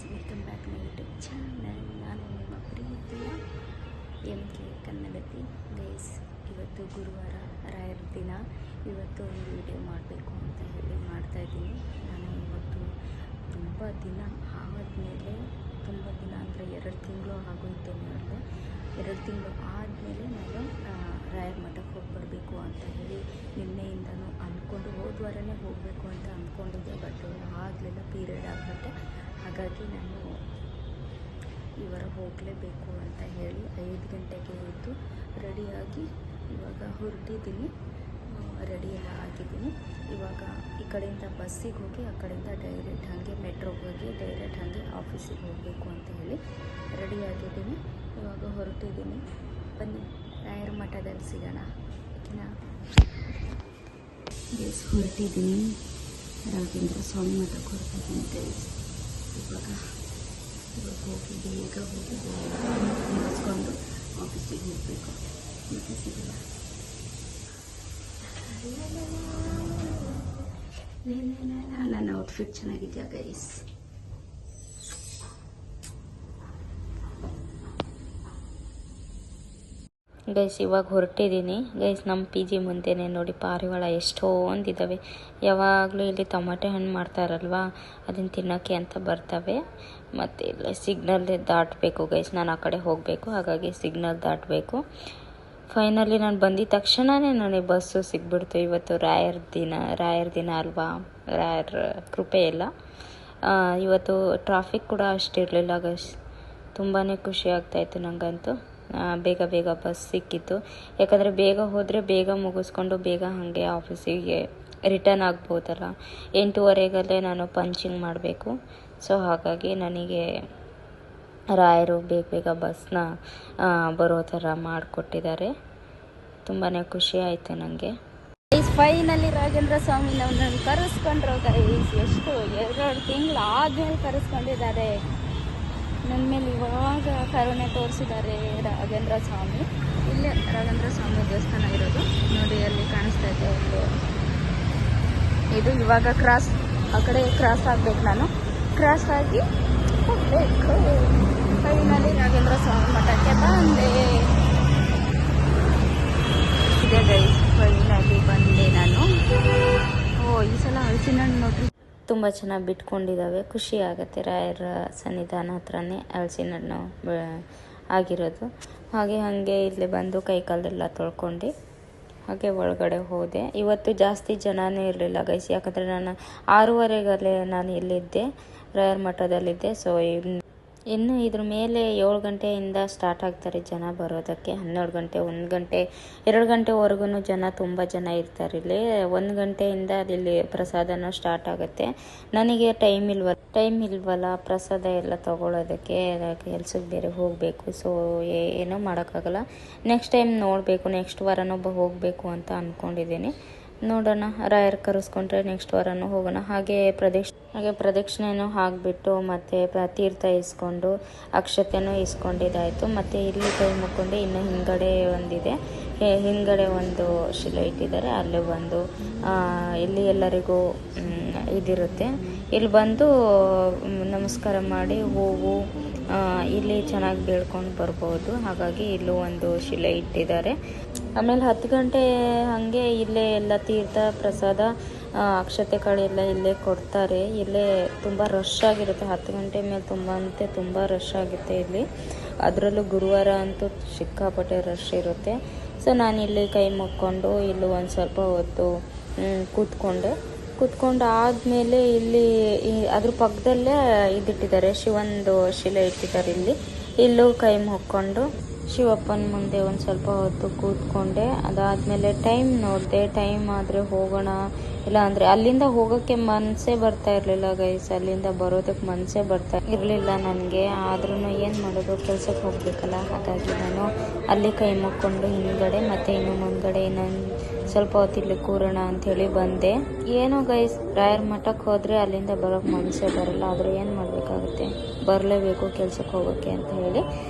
Welcome back my YouTube channel. ನಾನು ನಿಮ್ಮ ಪ್ರೀತಿಯ MK ಕನ್ನಡತಿ. ಗೈಸ್, ಇವತ್ತು ಗುರುವಾರ, ರಾಯರ ದಿನ. ಇವತ್ತು ಒಂದು ವಿಡಿಯೋ ಮಾಡಬೇಕು ಅಂತ ಹೇಳಿ ಮಾಡ್ತಾಯಿದ್ದೀನಿ. ನಾನು ಇವತ್ತು ತುಂಬ ದಿನ ಆದಮೇಲೆ, ತುಂಬ ದಿನ ಅಂದರೆ 2 ತಿಂಗಳು ಆಗೋಯ್ತು ನೋಡಿದೆ. 2 ತಿಂಗಳು ಆದಮೇಲೆ ನಾನು ರಾಯರ ಮಠಕ್ಕೆ ಹೋಗಿ ಬರಬೇಕು ಅಂತ ಹೇಳಿ ನಿನ್ನೆಯಿಂದನೂ ಅಂದ್ಕೊಂಡು, ಹೋದ್ವಾರನೇ ಹೋಗಬೇಕು ಅಂತ ಅಂದ್ಕೊಂಡಿದ್ದೆ. ಬಟ್ ಆಗಲಿಲ್ಲ, ಪೀರಿಯಡ್ ಆಗಿಬಿಟ್ಟೆ. ಹಾಗಾಗಿ ನಾನು ಈ ವಾರ ಹೋಗಲೇಬೇಕು ಅಂತ ಹೇಳಿ 5 ಗಂಟೆಗೆ ಎದ್ದು ರೆಡಿಯಾಗಿ ಇವಾಗ ಹೊರಟಿದ್ದೀನಿ. ರೆಡಿ ಎಲ್ಲ ಆಗಿದ್ದೀನಿ. ಇವಾಗ ಈ ಕಡೆಯಿಂದ ಬಸ್ಸಿಗೆ ಹೋಗಿ ಆ ಕಡೆಯಿಂದ ಡೈರೆಕ್ಟ್ ಹಾಗೆ ಮೆಟ್ರೋಗೆ ಹೋಗಿ ಡೈರೆಕ್ಟ್ ಹಾಗೆ ಆಫೀಸಿಗೆ ಹೋಗಬೇಕು ಅಂತ ಹೇಳಿ ರೆಡಿಯಾಗಿದ್ದೀನಿ. ಇವಾಗ ಹೊರಟಿದ್ದೀನಿ. ಬನ್ನಿ, ರಾಯರ ಮಠದಲ್ಲಿ ಸಿಗೋಣ. ಓಕೆನಾ? ಗೈಸ್, ಹೊರಟಿದ್ದೀನಿ. ರಾಘವೇಂದ್ರ ಸ್ವಾಮಿ ಮಠಕ್ಕೆ ಹೊರಟಿದ್ದೀನಿ ಗೈಸ್. ಇವಾಗ ಹೋಗಿ ಬೇಗ ಮುಗಿಸ್ಕೊಂಡು ಆಫೀಸಿಗೆ ಹೋಗಬೇಕು. ಮತ್ತೆ ಸಿಗಲ್ಲ. ನನ್ನ ಔಟ್ಫಿಟ್ ಚೆನ್ನಾಗಿದೆಯಾ ಗೈಸ್? ಗೈಸ್, ಇವಾಗ ಹೊರಟಿದ್ದೀನಿ. ಗೈಸ್, ನಮ್ಮ PG ಮುಂದೆನೇ ನೋಡಿ ಪಾರಿವಾಳ ಎಷ್ಟೊಂದಿದ್ದಾವೆ. ಯಾವಾಗಲೂ ಇಲ್ಲಿ ಟೊಮೆಟೊ ಹಣ್ಣು ಮಾಡ್ತಾರಲ್ವಾ, ಅದನ್ನು ತಿನ್ನೋಕ್ಕೆ ಅಂತ ಬರ್ತವೆ. ಮತ್ತು ಇಲ್ಲ ಸಿಗ್ನಲ್ ದಾಟಬೇಕು ಗೈಸ್. ನಾನು ಆ ಕಡೆ ಹೋಗಬೇಕು, ಹಾಗಾಗಿ ಸಿಗ್ನಲ್ ದಾಟಬೇಕು. ಫೈನಲಿ ನಾನು ಬಂದಿದ ತಕ್ಷಣವೇ ನನಗೆ ಬಸ್ಸು ಸಿಗ್ಬಿಡ್ತು. ಇವತ್ತು ರಾಯರ ದಿನ ಅಲ್ವಾ, ರಾಯರ ಕೃಪೆ ಎಲ್ಲ. ಇವತ್ತು ಟ್ರಾಫಿಕ್ ಕೂಡ ಅಷ್ಟಿರಲಿಲ್ಲ ಗೈಸ್. ತುಂಬಾ ಖುಷಿ ಆಗ್ತಾಯಿತ್ತು ನನಗಂತೂ. ಬೇಗ ಬಸ್ ಸಿಕ್ಕಿತ್ತು. ಯಾಕಂದರೆ ಬೇಗ ಹೋದರೆ ಬೇಗ ಮುಗಿಸ್ಕೊಂಡು ಬೇಗ ಹಾಗೆ ಆಫೀಸಿಗೆ ರಿಟರ್ನ್ ಆಗ್ಬೋದಲ್ಲ. 8:15ಗಲ್ಲೇ ನಾನು ಪಂಚಿಂಗ್ ಮಾಡಬೇಕು. ಸೊ ಹಾಗಾಗಿ ನನಗೆ ರಾಯರು ಬೇಗ ಬಸ್ನ ಬರೋ ಥರ ಮಾಡಿಕೊಟ್ಟಿದ್ದಾರೆ. ತುಂಬಾ ಖುಷಿ ಆಯಿತು ನನಗೆ. ಫೈನಲಿ ರಾಘವೇಂದ್ರ ಸ್ವಾಮಿ ನಮ್ಮನ್ನು ಕರೆಸ್ಕೊಂಡ್ರು ಗೈಸ್. ಎಷ್ಟು 2 ತಿಂಗಳು ಆದಮೇಲೆ ಕರೆಸ್ಕೊಂಡಿದ್ದಾರೆ. ನನ್ನ ಮೇಲೆ ಇವಾಗ ಕರುಣೆ ತೋರಿಸಿದ್ದಾರೆ ರಾಘವೇಂದ್ರ ಸ್ವಾಮಿ. ಇಲ್ಲೇ ರಾಘವೇಂದ್ರ ಸ್ವಾಮಿ ದೇವಸ್ಥಾನ ಇರೋದು ನೋಡಿ, ಅಲ್ಲಿ ಕಾಣಿಸ್ತಾ ಇದೆ ಒಂದು. ಇದು ಇವಾಗ ಆ ಕಡೆ ಕ್ರಾಸ್ ಆಗಬೇಕು. ನಾನು ಕ್ರಾಸ್ ಆಗಿ ಹೋಗಬೇಕು. ಫೈನಲಿ ರಾಘವೇಂದ್ರ ಸ್ವಾಮಿ ಮಠಕ್ಕೆ ಬಂದೆ. ಇದೆ ಗೈಸ್, ಫೈನಲಿ ಬಂದೆ ನಾನು. ಈ ಸಲ ಹಲಸಿನ ಹಣ್ಣು ನೋಡ್ರಿ ತುಂಬ ಚೆನ್ನಾಗಿ ಬಿಟ್ಕೊಂಡಿದ್ದಾವೆ. ಖುಷಿ ಆಗುತ್ತೆ. ರಾಯರ ಸನ್ನಿಧಾನ ಹತ್ರನೇ ಹಲಸಿನ ಹಣ್ಣು ಆಗಿರೋದು. ಹಾಗೆ ಇಲ್ಲಿ ಬಂದು ಕೈಕಾಲೆಲ್ಲ ತೊಳ್ಕೊಂಡು ಹಾಗೆ ಒಳಗಡೆ ಹೋದೆ. ಇವತ್ತು ಜಾಸ್ತಿ ಜನನೇ ಇರಲಿಲ್ಲ ಗೈಸ್. ಯಾಕಂದರೆ ನಾನು 6:15ಗಲ್ಲೇ ನಾನು ಇಲ್ಲಿದ್ದೆ, ರಾಯರ ಮಠದಲ್ಲಿದ್ದೆ. ಸೊ ಇನ್ನು ಇದ್ರ ಮೇಲೆ 7 ಗಂಟೆಯಿಂದ ಸ್ಟಾರ್ಟ್ ಆಗ್ತಾರೆ ಜನ ಬರೋದಕ್ಕೆ. 12 ಗಂಟೆ, 1 ಗಂಟೆ, 2 ಗಂಟೆವರೆಗೂ ತುಂಬ ಜನ ಇರ್ತಾರೆ ಇಲ್ಲಿ. 1 ಗಂಟೆಯಿಂದ ಇಲ್ಲಿ ಪ್ರಸಾದನೂ ಸ್ಟಾರ್ಟ್ ಆಗುತ್ತೆ. ನನಗೆ ಟೈಮ್ ಇಲ್ವಲ್ಲ ಪ್ರಸಾದ ಎಲ್ಲ ತೊಗೊಳೋದಕ್ಕೆ. ಕೆಲ್ಸಕ್ಕೆ ಬೇರೆ ಹೋಗಬೇಕು. ಸೊ ಏನೂ ಮಾಡೋಕ್ಕಾಗಲ್ಲ. ನೆಕ್ಸ್ಟ್ ಟೈಮ್ ನೋಡಬೇಕು, ನೆಕ್ಸ್ಟ್ ವಾರನೂ ಹೋಗಬೇಕು ಅಂತ ಅಂದ್ಕೊಂಡಿದ್ದೀನಿ. ನೋಡೋಣ, ರಾಯರ್ ಕರೆಸ್ಕೊಂಡ್ರೆ ನೆಕ್ಸ್ಟ್ ವಾರನೂ ಹೋಗೋಣ. ಹಾಗೆ ಪ್ರದಕ್ಷಿಣೆನೂ ಹಾಕಿಬಿಟ್ಟು ಮತ್ತು ತೀರ್ಥ ಇಸ್ಕೊಂಡು ಅಕ್ಷತೆನೂ ಇಸ್ಕೊಂಡಿದ್ದಾಯಿತು. ಮತ್ತು ಇಲ್ಲಿ ಕೈ ಮುಕ್ಕೊಂಡು ಇನ್ನು ಹಿಂದ್ಗಡೆ ಒಂದು ಶಿಲೆ ಇಟ್ಟಿದ್ದಾರೆ. ಅಲ್ಲಿ ಬಂದು ಇಲ್ಲಿ ಎಲ್ಲರಿಗೂ ಇದಿರುತ್ತೆ. ಇಲ್ಲಿ ಬಂದು ನಮಸ್ಕಾರ ಮಾಡಿ ಹೂವು ಇಲ್ಲಿ ಚೆನ್ನಾಗಿ ಬೇಡ್ಕೊಂಡು ಬರ್ಬೋದು. ಹಾಗಾಗಿ ಇಲ್ಲೂ ಒಂದು ಶಿಲೆ ಇಟ್ಟಿದ್ದಾರೆ. ಆಮೇಲೆ 10 ಗಂಟೆ ಹಾಗೆ ಇಲ್ಲೇ ಎಲ್ಲ ತೀರ್ಥ ಪ್ರಸಾದ ಅಕ್ಷತೆಗಳೆಲ್ಲ ಇಲ್ಲೇ ಕೊಡ್ತಾರೆ. ಇಲ್ಲೇ ತುಂಬ ರಶ್ ಆಗಿರುತ್ತೆ. 10 ಗಂಟೆ ಮೇಲೆ ತುಂಬ ರಶ್ ಆಗುತ್ತೆ ಇಲ್ಲಿ. ಅದರಲ್ಲೂ ಗುರುವಾರ ಅಂತೂ ಸಿಕ್ಕಾಪಟ್ಟೆ ರಶ್ ಇರುತ್ತೆ. ಸೊ ನಾನಿಲ್ಲಿ ಕೈ ಮುಕ್ಕೊಂಡು ಇಲ್ಲಿ ಒಂದು ಸ್ವಲ್ಪ ಹೊತ್ತು ಕೂತ್ಕೊಂಡು ಆದಮೇಲೆ ಇಲ್ಲಿ ಅದ್ರ ಪಕ್ಕದಲ್ಲೇ ಇದಿಟ್ಟಿದ್ದಾರೆ, ಶಿವಂದು ಶಿಲೆ ಇಟ್ಟಿದ್ದಾರೆ. ಇಲ್ಲೂ ಕೈ ಮುಕ್ಕೊಂಡು ಶಿವಪ್ಪನ ಮುಂದೆ ಒಂದು ಸ್ವಲ್ಪ ಹೊತ್ತು ಕೂತ್ಕೊಂಡೆ. ಅದಾದಮೇಲೆ ಟೈಮ್ ನೋಡಿದೆ. ಟೈಮ್ ಆದರೆ ಹೋಗೋಣ, ಇಲ್ಲ ಅಂದರೆ ಅಲ್ಲಿಂದ ಹೋಗೋಕ್ಕೆ ಮನಸ್ಸೇ ಬರ್ತಾ ಇರಲಿಲ್ಲ ಗೈಸ್. ಅಲ್ಲಿಂದ ಬರೋದಕ್ಕೆ ಮನಸ್ಸೇ ಬರ್ತಾ ಇರಲಿಲ್ಲ ನನಗೆ. ಆದ್ರೂ ಏನು ಮಾಡೋದು, ಕೆಲಸಕ್ಕೆ ಹೋಗಬೇಕಲ್ಲ. ಹಾಗಾಗಿ ನಾನು ಅಲ್ಲಿ ಕೈ ಮುಕ್ಕೊಂಡು ಹಿಂದ್ಗಡೆ ಮತ್ತು ಇನ್ನು ಮುಂದ್ಗಡೆ ಇನ್ನೊಂದು ಸ್ವಲ್ಪ ಹೊತ್ತು ಇಲ್ಲಿ ಕೂರೋಣ ಅಂಥೇಳಿ ಬಂದೆ. ಏನೋ ಗೈಸ್, ರಾಯರ ಮಠಕ್ಕೆ ಹೋದರೆ ಅಲ್ಲಿಂದ ಬರೋಕ್ಕೆ ಮನಸ್ಸೇ ಬರಲ್ಲ. ಆದರೆ ಏನು ಮಾಡಬೇಕಾಗುತ್ತೆ, ಬರಲೇಬೇಕು ಕೆಲ್ಸಕ್ಕೆ ಹೋಗೋಕ್ಕೆ ಅಂತ ಹೇಳಿ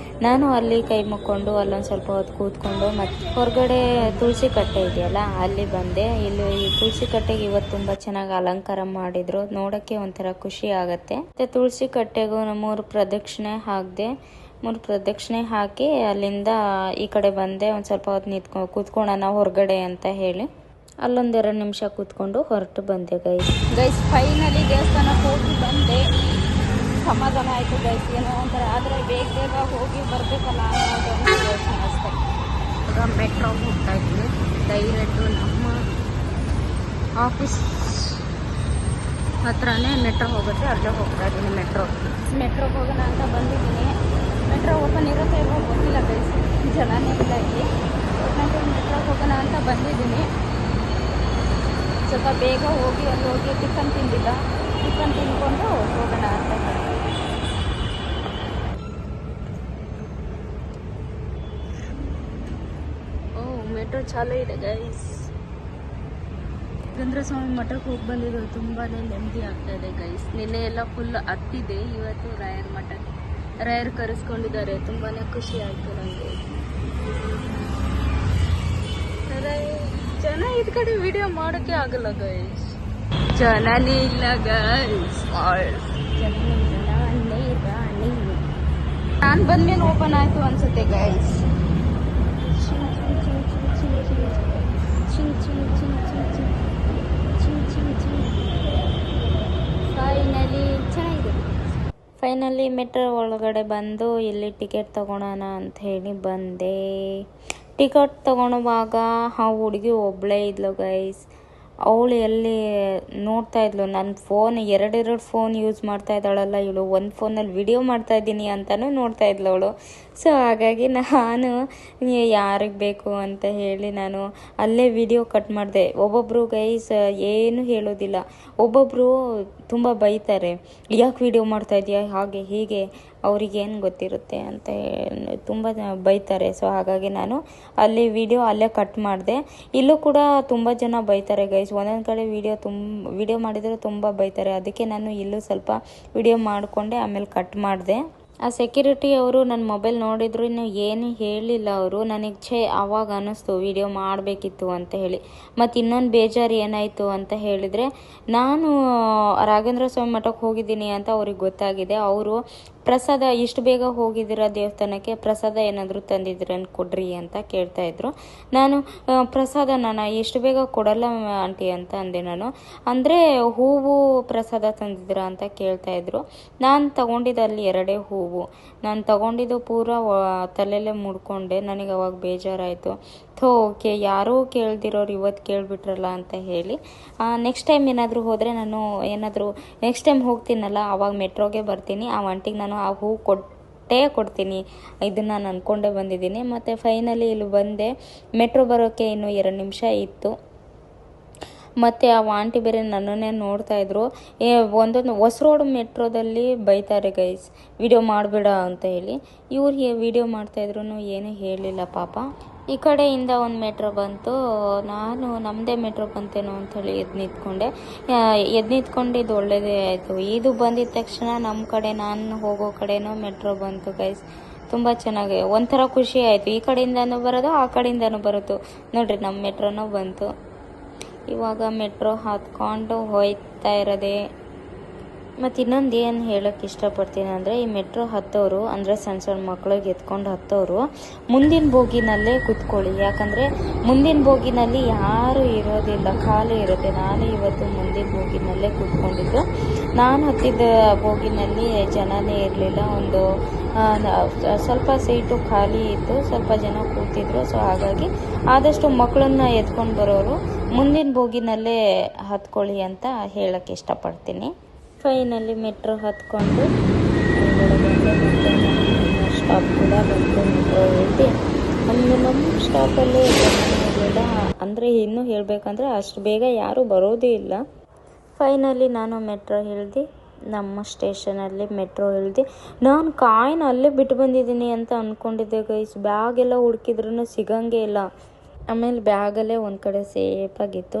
ನಾನು ಅಲ್ಲಿ ಕೈ ಮುಕ್ಕೊಂಡು ಅಲ್ಲೊಂದು ಸ್ವಲ್ಪ ಹೊತ್ತು ಕೂತ್ಕೊಂಡು ಮತ್ತು ಹೊರಗಡೆ ತುಳಸಿ ಕಟ್ಟೆ ಇದೆಯಲ್ಲ ಅಲ್ಲಿ ಬಂದೆ. ಇಲ್ಲಿ ತುಳಸಿ ಕಟ್ಟೆಗೆ ಇವತ್ತು ತುಂಬ ಚೆನ್ನಾಗಿ ಅಲಂಕಾರ ಮಾಡಿದ್ರು, ನೋಡೋಕ್ಕೆ ಒಂಥರ ಖುಷಿ ಆಗುತ್ತೆ. ಮತ್ತು ತುಳಸಿ ಕಟ್ಟೆಗೂ 3 ಪ್ರದಕ್ಷಿಣೆ ಹಾಕಿದೆ. 3 ಪ್ರದಕ್ಷಿಣೆ ಹಾಕಿ ಅಲ್ಲಿಂದ ಈ ಕಡೆ ಬಂದೆ. ಒಂದು ಸ್ವಲ್ಪ ಹೊತ್ತು ಕೂತ್ಕೊಳ್ಳೋಣ ಹೊರಗಡೆ ಅಂತ ಹೇಳಿ ಅಲ್ಲೊಂದೆರಡು ನಿಮಿಷ ಕೂತ್ಕೊಂಡು ಹೊರಟು ಬಂದೆ ಗೈಸ್. ಫೈನಲಿ ದೇವಸ್ಥಾನಕ್ಕೆ ಹೋಗಿ ಬಂದೆ. ಸಮಾಧಾನ ಆಯಿತು ಗೈಸ್. ಏನೋ ಒಂಥರ ಆದರೆ ಬೇಗ ಹೋಗಿ ಬರಬೇಕಲ್ಲ ಅನ್ನೋದೊಂದು ಯೋಚನೆ ಅಷ್ಟೇ. ಈಗ ಮೆಟ್ರೋಗೆ ಹೋಗ್ತಾ ಇದ್ವಿ. ಡೈರೆಕ್ಟು ನಮ್ಮ ಆಫೀಸ್ ಹತ್ರನೇ ಮೆಟ್ರೋ ಹೋಗುತ್ತೆ, ಅಲ್ಲೇ ಹೋಗ್ತಾ ಇದ್ದೀನಿ. ಮೆಟ್ರೋಗೆ ಹೋಗೋಣ ಅಂತ ಬಂದಿದ್ದೀನಿ. ಮೆಟ್ರೋ ಓಪನ್ ಇರುತ್ತೆ ಇರೋ ಗೊತ್ತಿಲ್ಲ ಗೈಸ್, ಜನನೇ ಇಲ್ಲ ಇಲ್ಲಿ. ಒಟ್ಟಿನಲ್ಲಿ ಮೆಟ್ರೋಗೆ ಹೋಗೋಣ ಅಂತ ಬಂದಿದ್ದೀನಿ. ಸ್ವಲ್ಪ ಬೇಗ ಹೋಗಿ ಅಲ್ಲಿ ಹೋಗಿ ಟಿಫನ್ ತಿಂದಿಲ್ಲ, ಟಿಫನ್ ತಿಂದ್ಕೊಂಡು ಹೋಗೋಣ ಅಂತ ಹೇಳಿ. ಮೆಟ್ರೋ ಚಾಲೂ ಇದೆ ಗೈಸ್. ರಾಘವೇಂದ್ರ ಸ್ವಾಮಿ ಮಠಕ್ಕೆ ಹೋಗಿ ಬಂದಿದ್ದು ತುಂಬಾ ನೆಮ್ಮದಿ ಆಗ್ತಾ ಇದೆ ಗೈಸ್. ನಿನ್ನೆ ಎಲ್ಲ ಫುಲ್ ಹತ್ತಿದೆ, ಇವತ್ತು ರಾಯರ್ ಕರೆಸ್ಕೊಂಡಿದ್ದಾರೆ. ತುಂಬಾ ಖುಷಿ ಆಯಿತು ನನಗೆ. ಜನ ಇದ್ ಕಡೆ ವಿಡಿಯೋ ಮಾಡೋಕ್ಕೆ ಆಗಲ್ಲ ಗೈಸ್, ಜನನೇ ಇಲ್ಲ ಗೈಸ್. ನಾನು ಬಂದ್ಮೇಲೆ ಓಪನ್ ಆಯಿತು ಅನ್ಸುತ್ತೆ ಗೈಸ್. ಫೈನಲಿ ಮೆಟ್ರೋ ಒಳಗಡೆ ಬಂದು ಇಲ್ಲಿ ಟಿಕೆಟ್ ತಗೊಳೋಣ ಅಂತ ಹೇಳಿ ಬಂದೆ. ಟಿಕೆಟ್ ತಗೊಳುವಾಗ ಆ ಹುಡುಗಿ ಒಬ್ಬಳೇ ಇದ್ಲು ಗೈಸ್. ಅವಳು ಎಲ್ಲಿ ನೋಡ್ತಾ ಇದ್ಲು, ನನ್ನ ಫೋನ್ ಎರಡು ಫೋನ್ ಯೂಸ್ ಮಾಡ್ತಾ ಇದ್ದಾಳಲ್ಲ ಇವಳು, ಒಂದು ಫೋನಲ್ಲಿ ವಿಡಿಯೋ ಮಾಡ್ತಾ ಇದ್ದೀನಿ ಅಂತಲೂ ನೋಡ್ತಾ ಇದ್ಲು ಅವಳು. ಸೊ ಹಾಗಾಗಿ ನಾನು ಯಾರಿಗೆ ಬೇಕು ಅಂತ ಹೇಳಿ ನಾನು ಅಲ್ಲೇ ವಿಡಿಯೋ ಕಟ್ ಮಾಡಿದೆ. ಒಬ್ಬೊಬ್ಬರು ಗೈಸ್ ಏನು ಹೇಳೋದಿಲ್ಲ, ಒಬ್ಬೊಬ್ಬರು ತುಂಬ ಬೈತಾರೆ, ಯಾಕೆ ವಿಡಿಯೋ ಮಾಡ್ತಾ ಇದೆಯಾ ಹಾಗೆ ಹೀಗೆ, ಅವ್ರಿಗೇನು ಗೊತ್ತಿರುತ್ತೆ ಅಂತ ತುಂಬ ಬೈತಾರೆ. ಸೊ ಹಾಗಾಗಿ ನಾನು ಅಲ್ಲಿ ವಿಡಿಯೋ ಅಲ್ಲೇ ಕಟ್ ಮಾಡಿದೆ. ಇಲ್ಲೂ ಕೂಡ ತುಂಬ ಜನ ಬೈತಾರೆ ಗೈಸ್. ಒಂದೊಂದು ಕಡೆ ವಿಡಿಯೋ ಮಾಡಿದರೆ ತುಂಬ ಬೈತಾರೆ. ಅದಕ್ಕೆ ನಾನು ಇಲ್ಲೂ ಸ್ವಲ್ಪ ವಿಡಿಯೋ ಮಾಡಿಕೊಂಡೆ, ಆಮೇಲೆ ಕಟ್ ಮಾಡಿದೆ. ಆ ಸೆಕ್ಯೂರಿಟಿ ಅವರು ನನ್ನ ಮೊಬೈಲ್ ನೋಡಿದ್ರು ಏನು ಹೇಳಿಲ್ಲ ಅವರು. ನನಗೆ ಆವಾಗ ಅನ್ನಿಸ್ತು ವಿಡಿಯೋ ಮಾಡಬೇಕಿತ್ತು ಅಂತ ಹೇಳಿ. ಮತ್ತು ಇನ್ನೊಂದು ಬೇಜಾರು ಏನಾಯಿತು ಅಂತ ಹೇಳಿದರೆ, ನಾನು ರಾಘವೇಂದ್ರ ಸ್ವಾಮಿ ಮಠಕ್ಕೆ ಹೋಗಿದ್ದೀನಿ ಅಂತ ಅವ್ರಿಗೆ ಗೊತ್ತಾಗಿದೆ. ಅವರು ಪ್ರಸಾದ ಇಷ್ಟು ಬೇಗ ಹೋಗಿದ್ದೀರಾ ದೇವಸ್ಥಾನಕ್ಕೆ, ಪ್ರಸಾದ ಏನಾದರೂ ತಂದಿದ್ದೀರನ್ನು ಕೊಡ್ರಿ ಅಂತ ಕೇಳ್ತಾಯಿದ್ರು. ನಾನು ಪ್ರಸಾದ ನಾನು ಇಷ್ಟು ಬೇಗ ಕೊಡಲ್ಲ ಆಂಟಿ ಅಂತ ಅಂದೆ. ನಾನು ಅಂದರೆ ಹೂವು ಪ್ರಸಾದ ತಂದಿದ್ದೀರಾ ಅಂತ ಕೇಳ್ತಾಯಿದ್ರು. ನಾನು ತಗೊಂಡಿದ್ದು ಅಲ್ಲಿ 2 ಹೂವು. ನಾನು ತಗೊಂಡಿದ್ದು ಪೂರ ತಲೆಯಲ್ಲೇ ಮುಡ್ಕೊಂಡೆ. ನನಗೆ ಅವಾಗ ಬೇಜಾರಾಯಿತು. ಓಕೆ, ಯಾರೂ ಕೇಳ್ದಿರೋರು ಇವತ್ತು ಕೇಳಿಬಿಟ್ರಲ್ಲ ಅಂತ ಹೇಳಿ ನೆಕ್ಸ್ಟ್ ಟೈಮ್ ಏನಾದರೂ ಹೋದರೆ ನಾನು ನೆಕ್ಸ್ಟ್ ಟೈಮ್ ಹೋಗ್ತೀನಲ್ಲ ಆವಾಗ ಮೆಟ್ರೋಗೆ ಬರ್ತೀನಿ. ಆ ಆಂಟಿಗೆ ನಾನು ಆ ಹೂ ಕೊಡ್ತೀನಿ. ಇದನ್ನು ನಾನು ಅಂದ್ಕೊಂಡೇ ಬಂದಿದ್ದೀನಿ. ಮತ್ತು ಫೈನಲಿ ಇಲ್ಲಿ ಬಂದೆ. ಮೆಟ್ರೋ ಬರೋಕ್ಕೆ ಇನ್ನೂ 2 ನಿಮಿಷ ಇತ್ತು. ಮತ್ತು ಆ ಆಂಟಿ ಬೇರೆ ನನ್ನನ್ನೇ ನೋಡ್ತಾಯಿದ್ರು. ಒಂದೊಂದು ಹೊಸರೋಡು ಮೆಟ್ರೋದಲ್ಲಿ ಬೈತಾರೆ ಗೈಸ್, ವಿಡಿಯೋ ಮಾಡಬೇಡ ಅಂತ ಹೇಳಿ. ಇವ್ರಿಗೆ ವಿಡಿಯೋ ಮಾಡ್ತಾಯಿದ್ರು, ಏನೂ ಹೇಳಿಲ್ಲ ಪಾಪ. ಈ ಕಡೆಯಿಂದ ಒಂದು ಮೆಟ್ರೋ ಬಂತು. ನಾನು ನಮ್ಮದೇ ಮೆಟ್ರೋ ಬಂತೇನೋ ಅಂಥೇಳಿ ಎದ್ದು ನಿಂತ್ಕೊಂಡಿದ್ದು ಒಳ್ಳೆಯದೇ ಆಯಿತು. ಇದು ಬಂದಿದ್ದ ತಕ್ಷಣ ನಮ್ಮ ಕಡೆ ನಾನು ಹೋಗೋ ಕಡೆನೂ ಮೆಟ್ರೋ ಬಂತು ಗೈಸ್. ತುಂಬ ಚೆನ್ನಾಗಿ ಒಂಥರ ಖುಷಿ ಆಯಿತು. ಈ ಕಡೆಯಿಂದನೂ ಬರೋದು, ಆ ಕಡೆಯಿಂದನೂ ಬರೋದು. ನೋಡಿರಿ ನಮ್ಮ ಮೆಟ್ರೋನೂ ಬಂತು. ಇವಾಗ ಮೆಟ್ರೋ ಹತ್ಕೊಂಡು ಹೋಯ್ತಾ ಇರೋದೆ. ಮತ್ತು ಇನ್ನೊಂದು ಏನು ಹೇಳೋಕ್ಕೆ ಇಷ್ಟಪಡ್ತೀನಿ ಅಂದರೆ, ಈ ಮೆಟ್ರೋ ಹತ್ತೋರು ಅಂದರೆ ಸಣ್ಣ ಮಕ್ಕಳಿಗೆ ಎತ್ಕೊಂಡು ಹತ್ತೋರು ಮುಂದಿನ ಬೋಗಿನಲ್ಲೇ ಕೂತ್ಕೊಳ್ಳಿ. ಯಾಕಂದರೆ ಮುಂದಿನ ಬೋಗಿನಲ್ಲಿ ಯಾರೂ ಇರೋದಿಲ್ಲ, ಖಾಲಿ ಇರುತ್ತೆ. ನಾನು ಇವತ್ತು ಮುಂದಿನ ಬೋಗಿನಲ್ಲೇ ಕೂತ್ಕೊಂಡಿದ್ದು. ನಾನು ಹತ್ತಿದ್ದ ಬೋಗಿನಲ್ಲಿ ಜನನೇ ಇರಲಿಲ್ಲ. ಒಂದು ಸ್ವಲ್ಪ ಸೀಟು ಖಾಲಿ ಇತ್ತು, ಸ್ವಲ್ಪ ಜನ ಕೂತಿದ್ರು. ಸೊ ಹಾಗಾಗಿ ಆದಷ್ಟು ಮಕ್ಕಳನ್ನ ಎತ್ಕೊಂಡು ಬರೋರು ಮುಂದಿನ ಬೋಗಿನಲ್ಲೇ ಹತ್ಕೊಳ್ಳಿ ಅಂತ ಹೇಳೋಕ್ಕೆ ಇಷ್ಟಪಡ್ತೀನಿ. ಫೈನಲಿ ಮೆಟ್ರೋ ಹತ್ಕೊಂಡು ಸ್ಟಾಪ್ ಕೂಡ ಬಂತು. ಮೆಟ್ರೋ ಐತಿ ನಮ್ಮ ಸ್ಟಾಪಲ್ಲಿ ಇರಲಿಲ್ಲ. ಅಂದರೆ ಇನ್ನೂ ಹೇಳಬೇಕಂದ್ರೆ ಅಷ್ಟು ಬೇಗ ಯಾರೂ ಬರೋದೇ ಇಲ್ಲ. ಫೈನಲಿ ನಾನು ಮೆಟ್ರೋ ಇಳಿದು ನಮ್ಮ ಸ್ಟೇಷನಲ್ಲಿ ಮೆಟ್ರೋ ಇಳಿದು ನಾನು ಕಾಯಿನ ಅಲ್ಲೇ ಬಿಟ್ಟು ಬಂದಿದ್ದೀನಿ ಅಂತ ಅಂದ್ಕೊಂಡಿದ್ದೆ ಗೈಸ್. ಬ್ಯಾಗೆಲ್ಲ ಹುಡುಕಿದ್ರೂ ಸಿಗಂಗೆ ಇಲ್ಲ. ಆಮೇಲೆ ಬ್ಯಾಗಲ್ಲೇ ಒಂದು ಕಡೆ ಸೇಫಾಗಿತ್ತು,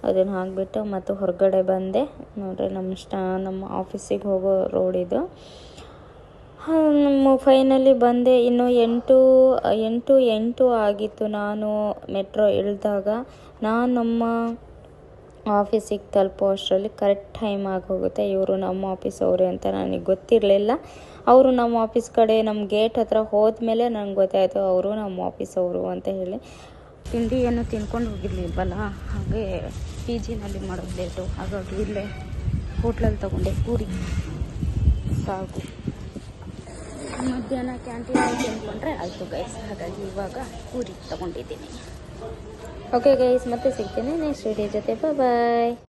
ಅದನ್ನು ಹಾಕಿಬಿಟ್ಟು ಮತ್ತು ಹೊರಗಡೆ ಬಂದೆ. ನೋಡ್ರಿ ನಮ್ಮ ಆಫೀಸಿಗೆ ಹೋಗೋ ರೋಡ್ ಇದು. ನಮ್ಮ ಫೈನಲಿ ಬಂದೆ. ಇನ್ನು 8 ಆಗಿತ್ತು ನಾನು ಮೆಟ್ರೋ ಇಳಿದಾಗ. ನಾನು ನಮ್ಮ ಆಫೀಸಿಗೆ ತಲುಪೋ ಅಷ್ಟರಲ್ಲಿ ಕರೆಕ್ಟ್ ಟೈಮ್ ಆಗೋಗುತ್ತೆ. ಇವರು ನಮ್ಮ ಆಫೀಸ್ ಅವರೇ ಅಂತ ನನಗೆ ಗೊತ್ತಿರಲಿಲ್ಲ. ಅವರು ನಮ್ಮ ಆಫೀಸ್ ಕಡೆ ನಮ್ಮ ಗೇಟ್ ಹತ್ರ ಹೋದ್ಮೇಲೆ ನನಗೆ ಗೊತ್ತಾಯಿತು ಅವರು ನಮ್ಮ ಆಫೀಸ್ ಅವರು ಅಂತ ಹೇಳಿ. ತಿಂಡಿ ಏನು ತಿನ್ಕೊಂಡು ಹೋಗಿರ್ಲಿಲ್ವಲ್ಲ, ಹಾಗೆ ಪಿ ಜಿನಲ್ಲಿ ಮಾಡೋದು ಲೇಟು, ಹಾಗಾಗಿ ಇಲ್ಲೇ ಹೋಟ್ಲಲ್ಲಿ ತೊಗೊಂಡೆ ಪೂರಿ ಸಾಗು. ಮಧ್ಯಾಹ್ನ ಕ್ಯಾಂಟೀನಲ್ಲಿ ತಿನ್ಕೊಂಡ್ರೆ ಆಯಿತು ಗೈಸ್, ಹಾಗಾಗಿ ಇವಾಗ ಪೂರಿ ತೊಗೊಂಡಿದ್ದೀನಿ. ಓಕೆ ಗೈಸ್, ಮತ್ತೆ ಸಿಗ್ತೀನಿ ನೆಕ್ಸ್ಟ್ ವಿಡಿಯೋ ಜೊತೆ. ಬಾಯ್.